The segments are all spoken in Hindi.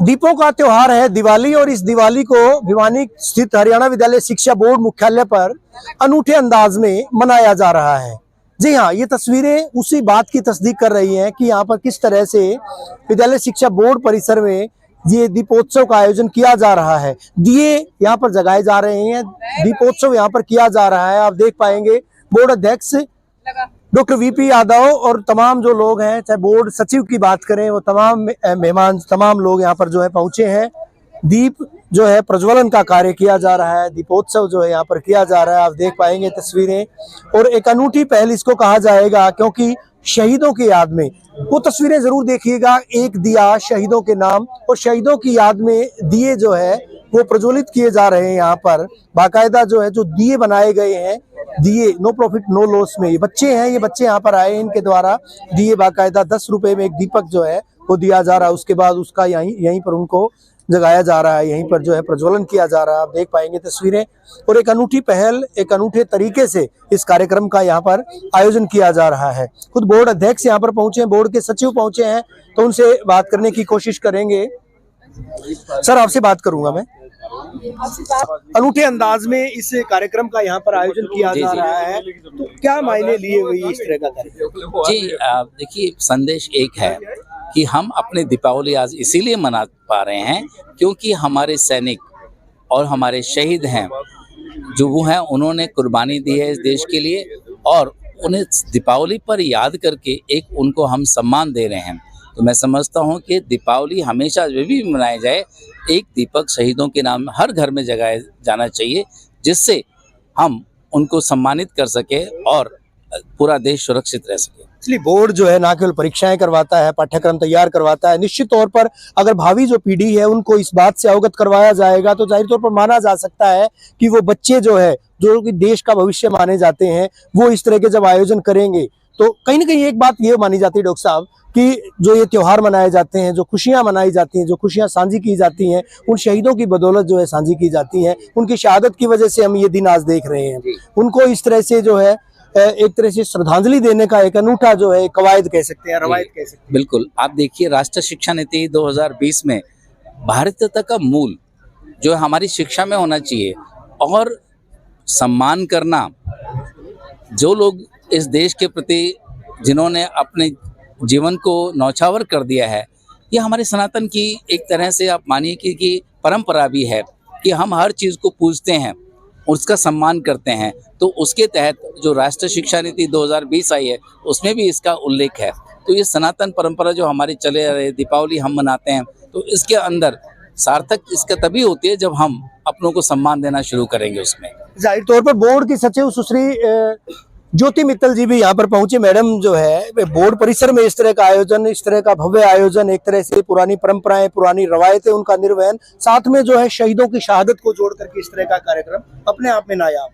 दीपों का त्योहार है दिवाली, और इस दिवाली को भिवानी स्थित हरियाणा विद्यालय शिक्षा बोर्ड मुख्यालय पर अनूठे अंदाज में मनाया जा रहा है। जी हाँ, ये तस्वीरें उसी बात की तस्दीक कर रही हैं कि यहाँ पर किस तरह से विद्यालय शिक्षा बोर्ड परिसर में ये दीपोत्सव का आयोजन किया जा रहा है। दिए यहाँ पर जगाए जा रहे हैं, दीपोत्सव यहाँ पर किया जा रहा है। आप देख पाएंगे बोर्ड अध्यक्ष डॉक्टर वीपी यादव और तमाम जो लोग हैं, चाहे बोर्ड सचिव की बात करें, वो तमाम मेहमान, तमाम लोग यहाँ पर जो है पहुंचे हैं। दीप जो है प्रज्वलन का कार्य किया जा रहा है, दीपोत्सव जो है यहाँ पर किया जा रहा है। आप देख पाएंगे तस्वीरें, और एक अनूठी पहल इसको कहा जाएगा, क्योंकि शहीदों की याद में वो तस्वीरें जरूर देखिएगा। एक दिया शहीदों के नाम, और शहीदों की याद में दिए जो है वो प्रज्वलित किए जा रहे हैं। यहाँ पर बाकायदा जो है जो दिए बनाए गए हैं, दिए नो प्रॉफिट नो लॉस में, ये बच्चे हैं, ये बच्चे यहाँ पर आए, इनके द्वारा दिए बाकायदा 10 रुपए में एक दीपक जो है वो दिया जा रहा है। उसके बाद उसका यहीं पर उनको जगाया जा रहा है, यहीं पर जो है प्रज्वलन किया जा रहा है। आप देख पाएंगे तस्वीरें, और एक अनूठी पहल, एक अनूठे तरीके से इस कार्यक्रम का यहाँ पर आयोजन किया जा रहा है। खुद बोर्ड अध्यक्ष यहाँ पर पहुंचे हैं, बोर्ड के सचिव पहुंचे हैं, तो उनसे बात करने की कोशिश करेंगे। सर, आपसे बात करूंगा मैं। अनूठे अंदाज में इस कार्यक्रम का यहाँ पर आयोजन किया जा रहा है, तो क्या मायने लिए हुए इस तरह का कार्यक्रम? जी देखिए, संदेश एक है कि हम अपने दीपावली आज इसीलिए मना पा रहे हैं क्योंकि हमारे सैनिक और हमारे शहीद हैं, जो वो हैं, उन्होंने कुर्बानी दी है इस देश के लिए, और उन्हें दीपावली पर याद करके एक उनको हम सम्मान दे रहे हैं। तो मैं समझता हूँ कि दीपावली हमेशा जो भी मनाया जाए, एक दीपक शहीदों के नाम हर घर में जगाया जाना चाहिए, जिससे हम उनको सम्मानित कर सके और पूरा देश सुरक्षित रह सके। इसलिए बोर्ड जो है ना केवल परीक्षाएं करवाता है, पाठ्यक्रम तैयार करवाता है, निश्चित तौर पर अगर भावी जो पीढ़ी है उनको इस बात से अवगत करवाया जाएगा, तो जाहिर तौर पर माना जा सकता है कि वो बच्चे जो है, जो कि देश का भविष्य माने जाते हैं, वो इस तरह के जब आयोजन करेंगे, तो कहीं ना कहीं एक बात ये मानी जाती है डॉक्टर साहब कि जो ये त्योहार मनाए जाते हैं, जो खुशियां मनाई जाती हैं, जो खुशियां साझी की जाती हैं, उन शहीदों की बदौलत जो है साझी की जाती हैं। उनकी शहादत की वजह से हम ये दिन आज देख रहे हैं। उनको इस तरह से जो है एक तरह से श्रद्धांजलि देने का एक अनूठा जो है कवायद कह सकते हैं, रवायत कह सकते हैं। बिल्कुल, आप देखिए, राष्ट्रीय शिक्षा नीति 2020 में भारतीयता का मूल जो हमारी शिक्षा में होना चाहिए, और सम्मान करना, जो लोग इस देश के प्रति जिन्होंने अपने जीवन को नौछावर कर दिया है, ये हमारे सनातन की एक तरह से आप मानिए कि परंपरा भी है कि हम हर चीज़ को पूजते हैं, उसका सम्मान करते हैं। तो उसके तहत जो राष्ट्रीय शिक्षा नीति 2020 आई है, उसमें भी इसका उल्लेख है। तो ये सनातन परंपरा जो हमारी चले आ रही, दीपावली हम मनाते हैं, तो इसके अंदर सार्थक इसका तभी होती है जब हम अपनों को सम्मान देना शुरू करेंगे उसमें। जाहिर तौर पर बोर्ड की सचिव सुश्री ज्योति मित्तल जी भी यहाँ पर पहुंचे। मैडम जो है, बोर्ड परिसर में इस तरह का आयोजन, इस तरह का भव्य आयोजन, एक तरह से पुरानी परंपराएं, पुरानी रवायतें, उनका निर्वहन, साथ में जो है शहीदों की शहादत को जोड़ करके इस तरह का कार्यक्रम अपने आप में नायाब।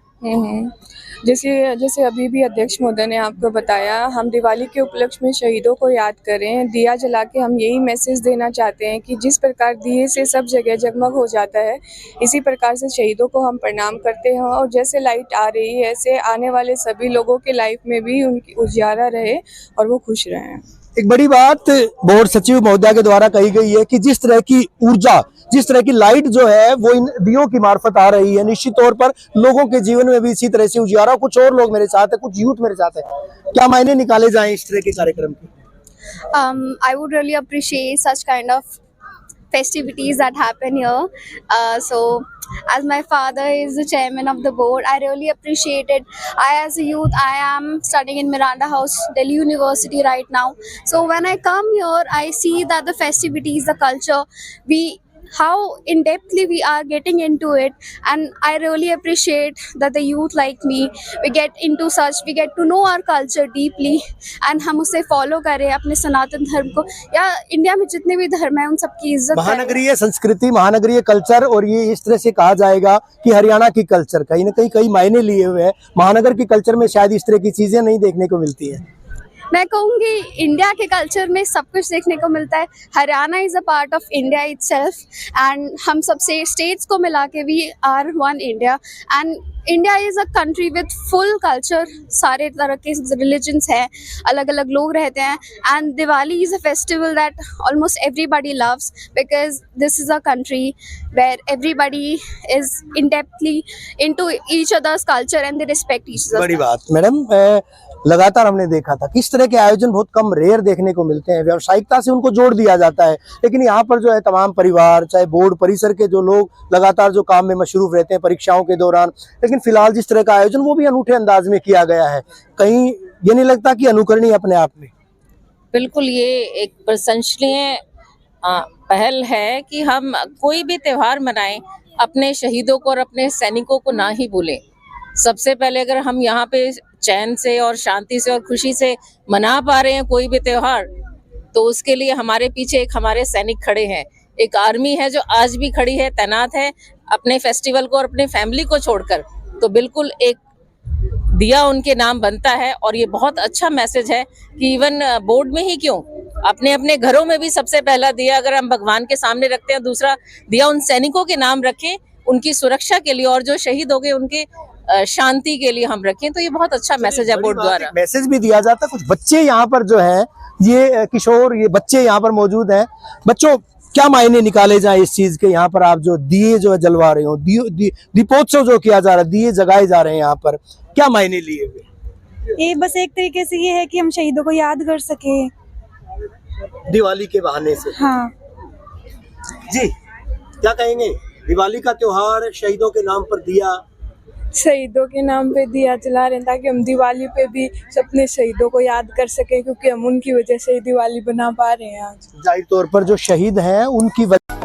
जैसे अभी भी अध्यक्ष महोदय ने आपको बताया, हम दिवाली के उपलक्ष्य में शहीदों को याद करें, दिया जला के हम यही मैसेज देना चाहते हैं कि जिस प्रकार दिए से सब जगह जगमग हो जाता है, इसी प्रकार से शहीदों को हम प्रणाम करते हैं, और जैसे लाइट आ रही है, ऐसे आने वाले सभी लोगों के लाइफ में भी उनकी उजियारा रहे और वो खुश रहें। एक बड़ी बात बोर्ड सचिव महोदया के द्वारा कही गई है कि जिस तरह की ऊर्जा, जिस तरह की लाइट जो है वो इन दियों की मार्फत आ रही है, निश्चित तौर पर लोगों के जीवन में भी इसी तरह से उजियारा। कुछ और लोग मेरे साथ है, कुछ यूथ मेरे साथ है, क्या मायने निकाले जाएं इस तरह के कार्यक्रम के? I would really appreciate such kind of festivities that happen here. So as my father is the chairman of the board, I really appreciate it. As a youth, I am studying in Miranda House, Delhi University right now. So when I come here, I see that the festivities, the culture, how in depthly we are getting into it, and I really appreciate that the youth like me, we get into such, we get to know our culture deeply, and हम उसे फॉलो करें, अपने सनातन धर्म को, या इंडिया में जितने भी धर्म है उन सबकी इज्जत। महानगरीय संस्कृति, महानगरीय कल्चर, और ये इस तरह से कहा जाएगा कि हरियाणा की कल्चर कहीं ना कहीं कई मायने लिए हुए है। महानगर की कल्चर में शायद इस तरह की चीजें नहीं देखने को मिलती है। मैं कहूँगी इंडिया के कल्चर में सब कुछ देखने को मिलता है. Haryana is a part of India itself and हम सब स्टेट्स को मिला के we are one India. And India is a country with full culture. सारे तरह के रिलीजन्स हैं, अलग अलग लोग रहते हैं. And Diwali is a festival that almost everybody loves because this is a country where everybody is in depthly into each others culture and they respect each others. बड़ी बात मैडम, लगातार हमने देखा था किस तरह के आयोजन बहुत कम रेयर देखने को मिलते हैं. व्यावसायिकता से उनको जोड़ दिया जाता है, लेकिन यहाँ पर जो है तमाम परिवार, चाहे बोर्ड परिसर के जो लोग लगातार जो काम में मशरूफ रहते हैं परीक्षाओं के दौरान, लेकिन फिलहाल जिस तरह का आयोजन वो भी अनूठे अंदाज में किया गया है. कहीं ये नहीं लगता कि अनुकरणीय अपने आप में? बिल्कुल, ये एक प्रशंसनीय पहल है कि हम कोई भी त्योहार मनाएं, अपने शहीदों को और अपने सैनिकों को ना ही भूलें. सबसे पहले अगर हम यहाँ पे चैन से और शांति से और खुशी से मना पा रहे हैं कोई भी त्योहार, तो उसके लिए हमारे पीछे एक हमारे सैनिक खड़े हैं, एक आर्मी है जो आज भी खड़ी है, तैनात है अपने फेस्टिवल को और अपने फैमिली को छोड़कर. तो बिल्कुल एक दिया उनके नाम बनता है और ये बहुत अच्छा मैसेज है कि इवन बोर्ड में ही क्यों, अपने अपने घरों में भी सबसे पहला दिया अगर हम भगवान के सामने रखते हैं, दूसरा दिया उन सैनिकों के नाम रखें, उनकी सुरक्षा के लिए, और जो शहीद हो गए उनके शांति के लिए हम रखें. तो ये बहुत अच्छा मैसेज है बोर्ड द्वारा. मैसेज भी दिया जाता है. कुछ बच्चे यहाँ पर जो है, ये किशोर, ये बच्चे यहाँ पर मौजूद हैं. बच्चों, क्या मायने निकाले जाए इस चीज के? यहाँ पर आप जो दिए जो है जलवा रहे हो, दीपोत्सव जो किया जा रहा है, दिए जगाए जा रहे हैं, यहाँ पर क्या मायने लिए हुए? ये बस एक तरीके से ये है कि हम शहीदों को याद कर सके दिवाली के बहाने से. हाँ जी, क्या कहेंगे? दिवाली का त्योहार, शहीदों के नाम पर दिया, शहीदों के नाम पे दिया जला रहे हैं ताकि हम दिवाली पे भी अपने शहीदों को याद कर सकें, क्योंकि हम उनकी वजह से ही दिवाली बना पा रहे हैं आज. जाहिर तौर पर जो शहीद हैं उनकी वजह